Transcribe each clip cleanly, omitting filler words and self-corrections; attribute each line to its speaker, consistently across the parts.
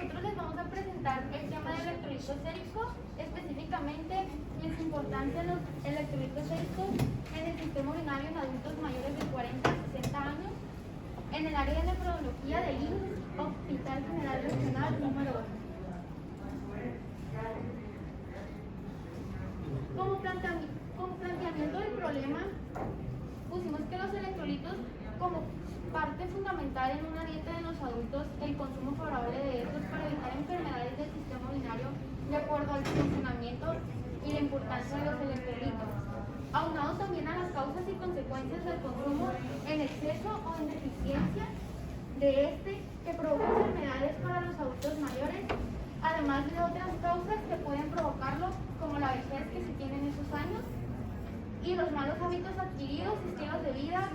Speaker 1: nosotros les vamos a presentar el tema del electrolito sérico, específicamente la importancia de los electrolitos séricos en el sistema urinario en adultos mayores de 40 a 60 años, en el área de nefrología del IMSS, Hospital General Regional número 1. Como planteamiento del problema, pusimos que los electrolitos, como parte fundamental en una dieta de los adultos, el consumo favorable de estos para evitar enfermedades del sistema urinario de acuerdo al funcionamiento y la importancia de los electrolitos, aunado también a las causas y consecuencias del consumo en exceso o en deficiencia de este que provoca enfermedades para los adultos mayores, además de otras causas que pueden provocarlo, como la vejez que se tiene en esos años, y los malos hábitos adquiridos, estilos de vida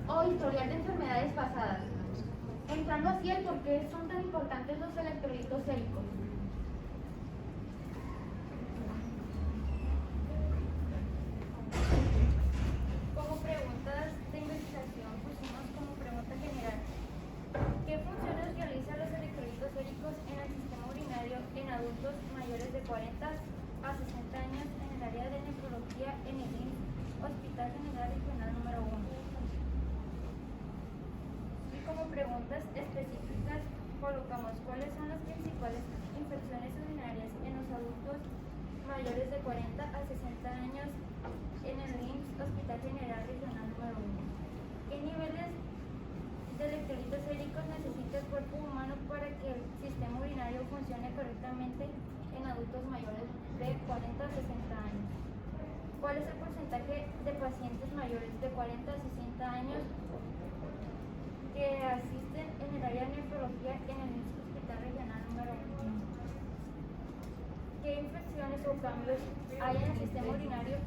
Speaker 1: o historial de enfermedades pasadas. Entrando así el por qué son tan importantes los electrolitos séricos. Como preguntas de investigación pusimos como pregunta general: ¿qué funciones realizan los electrolitos séricos en el sistema urinario en adultos mayores de 40 a 60 años en el área de nefrología en el IMSS, Hospital General Regional número 1? Y como preguntas específicas colocamos cuáles son las principales infecciones urinarias en los adultos mayores de 40 a 60 años en el IMSS, Hospital General Regional número 1. ¿Qué niveles de electrolitos séricos necesita el cuerpo humano para que el sistema urinario funcione correctamente en adultos mayores de 40 a 60 años? ¿Cuál es el porcentaje de pacientes mayores de 40 a 60 años que asisten en el área de nefrología en el IMSS Hospital Regional número 1? ¿Qué infecciones o cambios hay en el sistema urinario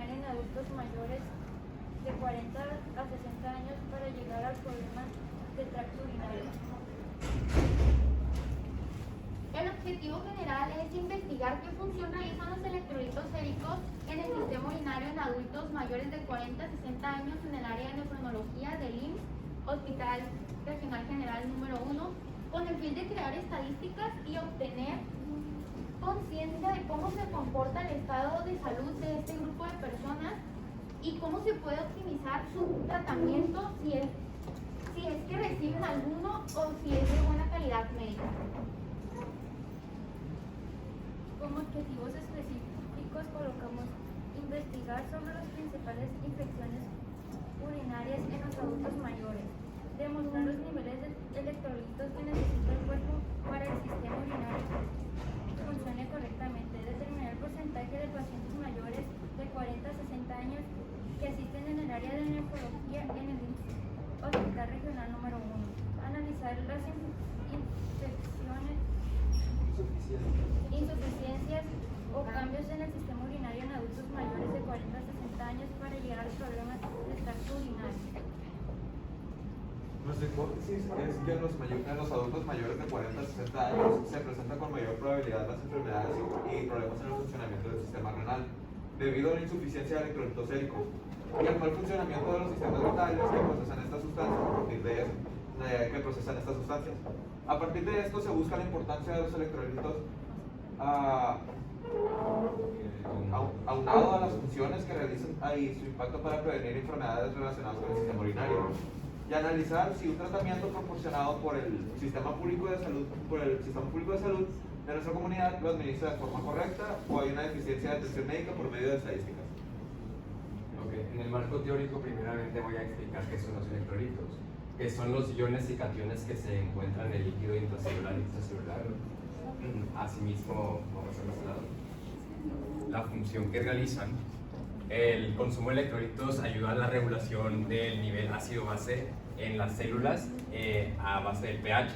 Speaker 1: en adultos mayores de 40 a 60 años para llegar al problema del tracto urinario? El objetivo general es investigar qué función realizan los electrolitos séricos en el sistema urinario en adultos mayores de 40 a 60 años en el área de nefrología del IMSS, Hospital Regional General número 1, con el fin de crear estadísticas y obtener conciencia de cómo se comporta el estado de salud de este grupo de personas y cómo se puede optimizar su tratamiento si es que reciben alguno o si es de buena calidad médica. Como objetivos específicos colocamos investigar sobre las principales infecciones urinarias en los adultos mayores, demostrar los niveles de electrolitos que necesita el cuerpo para el sistema urinario funcione correctamente, determinar el porcentaje de pacientes mayores de 40 a 60 años que asisten en el área de nefrología en el Hospital Regional número 1, analizar las insuficiencias o cambios en el sistema urinario en adultos mayores de 40 a 60 años para llegar al problema del tracto urinario.
Speaker 2: Nuestra hipótesis es que en los adultos mayores de 40 a 60 años se presentan con mayor probabilidad las enfermedades y problemas en el funcionamiento del sistema renal, debido a la insuficiencia de electrolitos séricos y al mal funcionamiento de los sistemas vitales que procesan estas sustancias A partir de esto se busca la importancia de los electrolitos aunado a las funciones que realizan y su impacto para prevenir enfermedades relacionadas con el sistema urinario, y analizar si un tratamiento proporcionado por el sistema público de salud de nuestra comunidad lo administra de forma correcta o hay una deficiencia de atención médica por medio de estadísticas.
Speaker 3: En el marco teórico, primeramente voy a explicar qué son los electrolitos, que son los iones y cationes que se encuentran en el líquido intracelular y extracelular. Asimismo, vamos a este lado. La función que realizan: el consumo de electrolitos ayuda a la regulación del nivel ácido-base en las células a base del pH.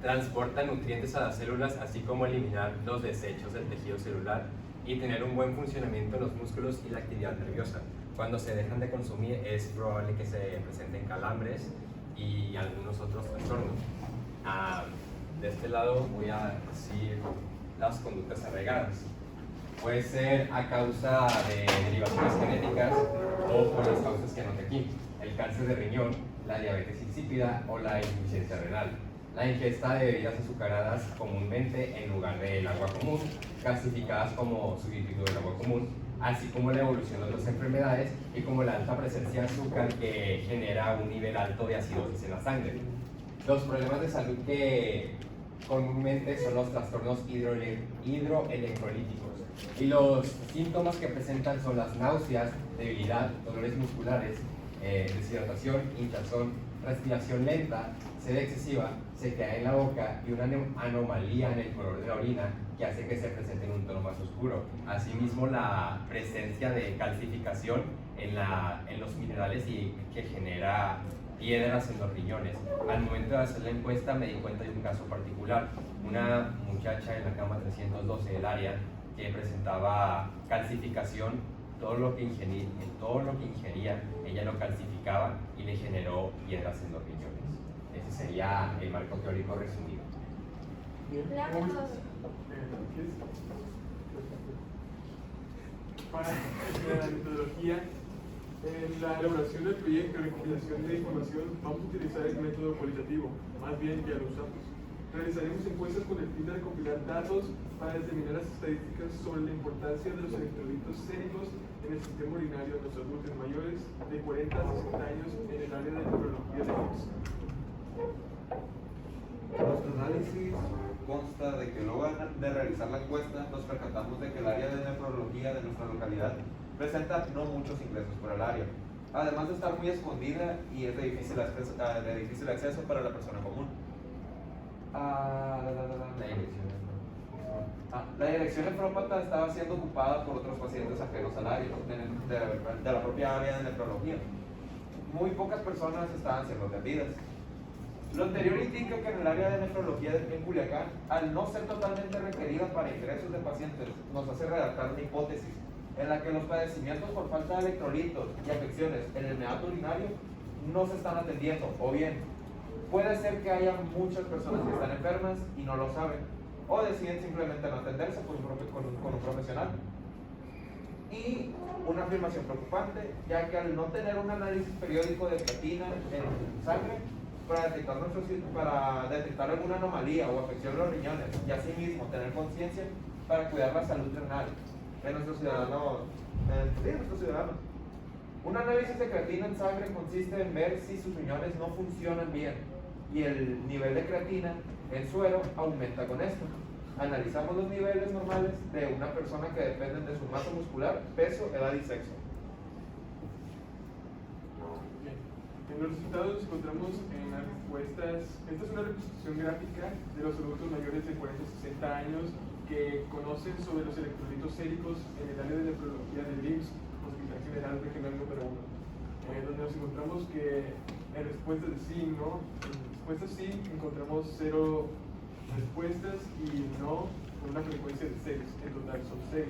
Speaker 3: Transporta nutrientes a las células, así como eliminar los desechos del tejido celular y tener un buen funcionamiento en los músculos y la actividad nerviosa. Cuando se dejan de consumir es probable que se presenten calambres y algunos otros trastornos. De este lado voy a decir las conductas arraigadas. Puede ser a causa de derivaciones genéticas o por las causas que anoté aquí. El cáncer de riñón la diabetes insípida o la insuficiencia renal. La ingesta de bebidas azucaradas comúnmente en lugar del agua común, clasificadas como sustituto del agua común, así como la evolución de otras enfermedades y como la alta presencia de azúcar que genera un nivel alto de acidosis en la sangre. Los problemas de salud que comúnmente son los trastornos hidroelectrolíticos y los síntomas que presentan son las náuseas, debilidad, dolores musculares, deshidratación, hinchazón, respiración lenta, sed excesiva, sequedad en la boca y una anomalía en el color de la orina que hace que se presente en un tono más oscuro. Asimismo, la presencia de calcificación en los minerales y que genera piedras en los riñones. Al momento de hacer la encuesta me di cuenta de un caso particular, una muchacha en la cama 312 del área que presentaba calcificación, todo lo que ingería, ella lo calcificaba y le generó piedras en los riñones. Ese sería el marco teórico resumido.
Speaker 4: Para la metodología, en la elaboración del proyecto de recopilación de información vamos a utilizar el método cualitativo, más bien ya lo usamos. Realizaremos encuestas con el fin de recopilar datos para determinar las estadísticas sobre la importancia de los electrolitos séricos en el sistema urinario de los adultos mayores de 40 a 60 años en el área de nefrología de IMSS.
Speaker 2: Nuestro análisis consta de que luego de realizar la encuesta nos percatamos de que el área de nefrología de nuestra localidad presenta no muchos ingresos por el área, además de estar muy escondida y es de difícil acceso para la persona común. La dirección nefrópata estaba siendo ocupada por otros pacientes ajenos al área de la propia área de nefrología. Muy pocas personas estaban siendo atendidas. Lo anterior indica que en el área de nefrología en Culiacán, al no ser totalmente requerida para ingresos de pacientes, nos hace redactar una hipótesis en la que los padecimientos por falta de electrolitos y afecciones en el meato urinario no se están atendiendo, o bien puede ser que haya muchas personas que están enfermas y no lo saben, o deciden simplemente no atenderse con un profesional. Y una afirmación preocupante, ya que al no tener un análisis periódico de creatina en sangre para detectar alguna anomalía o afección en los riñones, y asimismo tener conciencia para cuidar la salud renal de nuestros ciudadanos. Un análisis de creatina en sangre consiste en ver si sus riñones no funcionan bien y el nivel de creatina en suero aumenta con esto. Analizamos los niveles normales de una persona que dependen de su masa muscular, peso, edad y sexo.
Speaker 4: En los resultados encontramos en las respuestas, esta es una representación gráfica de los adultos mayores de 40 a 60 años que conocen sobre los electrolitos séricos en el área de nefrología del IMSS, Hospital General Regional número 1, donde nos encontramos que en respuestas de sí y no, en respuestas sí encontramos 0 respuestas y no con una frecuencia de 6, en total son 6.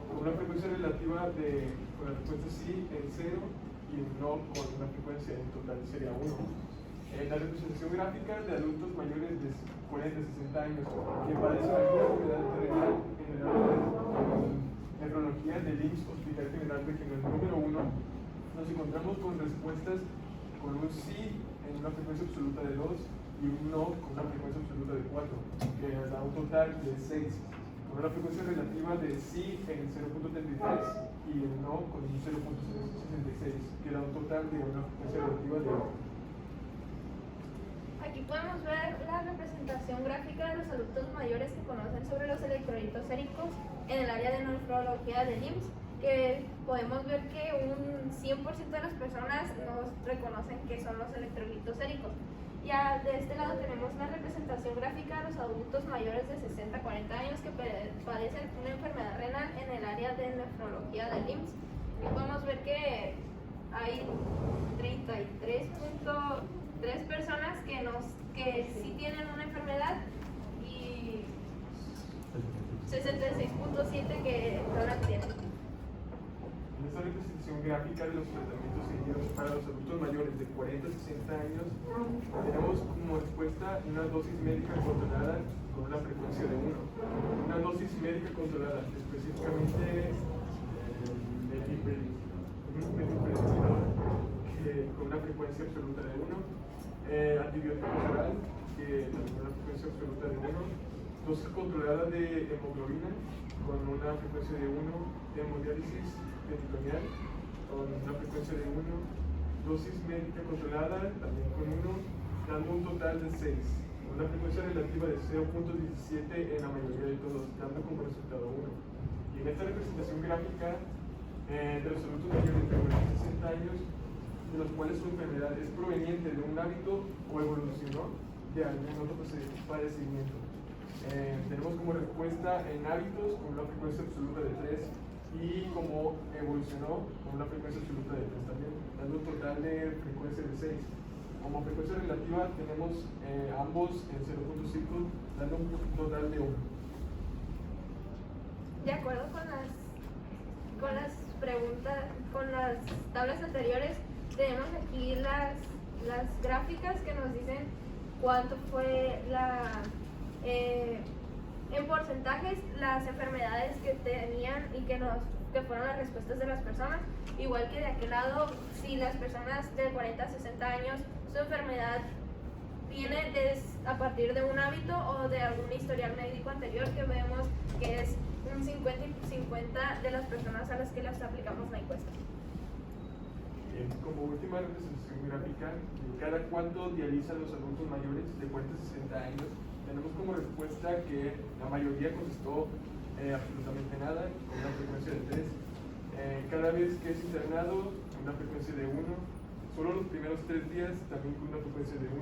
Speaker 4: Con una frecuencia relativa con la respuesta sí en 0 y no con una frecuencia en total sería 1. La representación gráfica de adultos mayores de 40 a 60 años que padecen alguna enfermedad renal en el área de nefrología del IMSS Hospital General Regional número 1, nos encontramos con respuestas con un sí en una frecuencia absoluta de 2 y un no con una frecuencia absoluta de 4, que da un total de 6. Con una frecuencia relativa de sí en 0.33 y el no con un 0.66, que da un total de una frecuencia relativa de 1.
Speaker 1: Aquí podemos ver la representación gráfica de los adultos mayores que conocen sobre los electrolitos séricos en el área de nefrología del IMSS, que podemos ver que un 100% de las personas nos reconocen que son los electrolitos séricos. Ya de este lado tenemos una representación gráfica de los adultos mayores de 60 a 40 años que padecen una enfermedad renal en el área de nefrología del IMSS. Y podemos ver que hay 33.3 personas que sí tienen una enfermedad y 66.7 que no la tienen.
Speaker 4: En esta representación gráfica de los tratamientos seguidos para los adultos mayores de 40 a 60 años, tenemos como respuesta una dosis médica controlada con una frecuencia de 1. Una dosis médica controlada, específicamente methylprednisolone, con una frecuencia absoluta de 1, antibióticos oral, que también una frecuencia absoluta de 1, dosis controlada de hemoglobina con una frecuencia de 1, hemodiálisis peritoneal con una frecuencia de 1, dosis médica controlada también con 1, dando un total de 6, una frecuencia relativa de 0.17 en la mayoría de todos, dando como resultado 1. Y en esta representación gráfica de los adultos mayores de 60 años, de los cuales su enfermedad es proveniente de un hábito o evolucionó de algún otro padecimiento. Tenemos como respuesta en hábitos con una frecuencia absoluta de 3 y como evolucionó con una frecuencia absoluta de 3 también, dando un total de frecuencia de 6. Como frecuencia relativa tenemos ambos en 0.5, dando un total de 1.
Speaker 5: De acuerdo con las preguntas, con las tablas anteriores, tenemos aquí las gráficas que nos dicen cuánto fue en porcentajes las enfermedades que tenían y que fueron las respuestas de las personas. Igual que de aquel lado, si las personas de 40 a 60 años, su enfermedad viene a partir de un hábito o de algún historial médico anterior, que vemos que es un 50 y 50 de las personas a las que les aplicamos la encuesta.
Speaker 4: Como última representación gráfica, cada cuánto dializan los adultos mayores de 40 a 60 años, tenemos como respuesta que la mayoría contestó absolutamente nada, con una frecuencia de 3. Cada vez que es internado, una frecuencia de 1. Solo los primeros 3 días, también con una frecuencia de 1.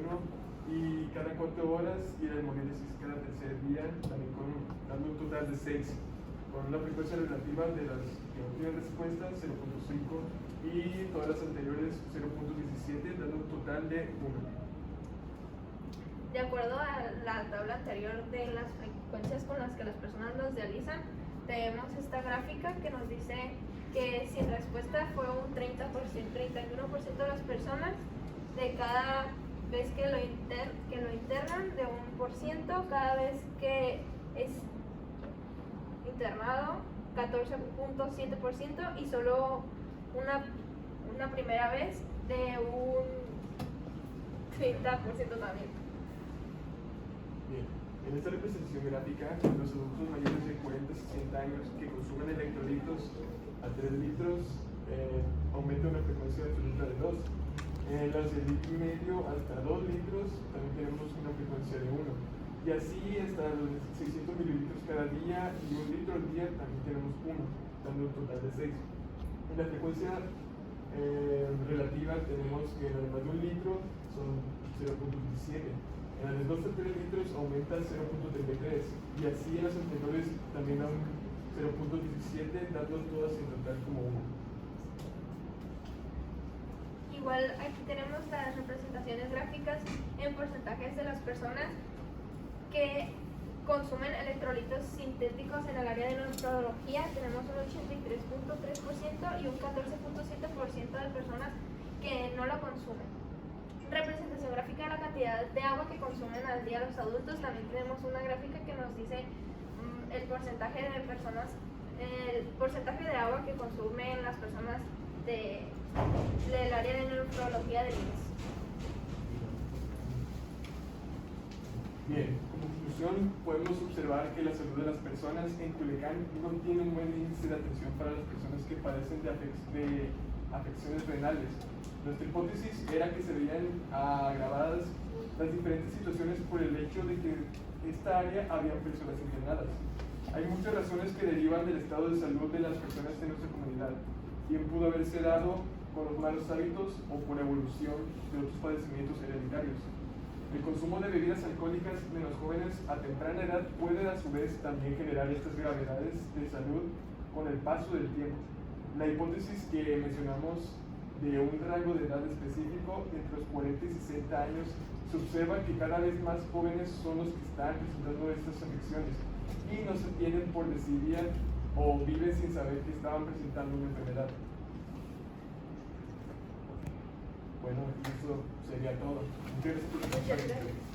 Speaker 4: Y cada 4 horas y la hemodiálisis cada tercer día, también dando un total de 6. Con una frecuencia relativa de las que no tienen respuesta, 0.5. Y todas las anteriores, 0.17, dando un total de 1.
Speaker 5: De acuerdo a la tabla anterior de las frecuencias con las que las personas los dializan, tenemos esta gráfica que nos dice que sin respuesta fue un 31% de las personas, de cada vez que lo internan, de 1%, cada vez que es internado, 14.7%, y solo una primera vez de un 30% también.
Speaker 4: Bien, en esta representación gráfica, los adultos mayores de 40 a 60 años que consumen electrolitos a 3 litros aumenta una frecuencia absoluta de 2. En las de litro y medio hasta 2 litros también tenemos una frecuencia de 1. Y así hasta los 600 mililitros cada día y 1 litro al día también tenemos 1, dando un total de 6. En la frecuencia relativa tenemos que en las de más de 1 litro son 0.17. En las de 2 a 3 litros aumenta 0.33 y así en las anteriores también a un 0.17, dando todas en total como 1.
Speaker 5: Igual aquí tenemos las representaciones gráficas en porcentajes de las personas que consumen electrolitos sintéticos en el área de nefrología. Tenemos un 83.3% y un 14.7% de personas que no lo consumen. Representación gráfica de la cantidad de agua que consumen al día los adultos. También tenemos una gráfica que nos dice el porcentaje de agua que consumen las personas del área de nefrología del IMSS.
Speaker 4: Bien, como conclusión podemos observar que la salud de las personas en Culiacán no tiene un buen índice de atención para las personas que padecen de afecciones renales. Nuestra hipótesis era que se veían agravadas las diferentes situaciones por el hecho de que esta área había personas internadas. Hay muchas razones que derivan del estado de salud de las personas de nuestra comunidad. Bien pudo haberse dado con los malos hábitos o por evolución de otros padecimientos hereditarios. El consumo de bebidas alcohólicas de los jóvenes a temprana edad puede a su vez también generar estas gravedades de salud con el paso del tiempo. La hipótesis que mencionamos de un rango de edad específico entre los 40 y 60 años, se observa que cada vez más jóvenes son los que están presentando estas afecciones y no se tienen por desidia o viven sin saber que estaban presentando una enfermedad. Bueno, eso sería todo. Muchas gracias por la atención.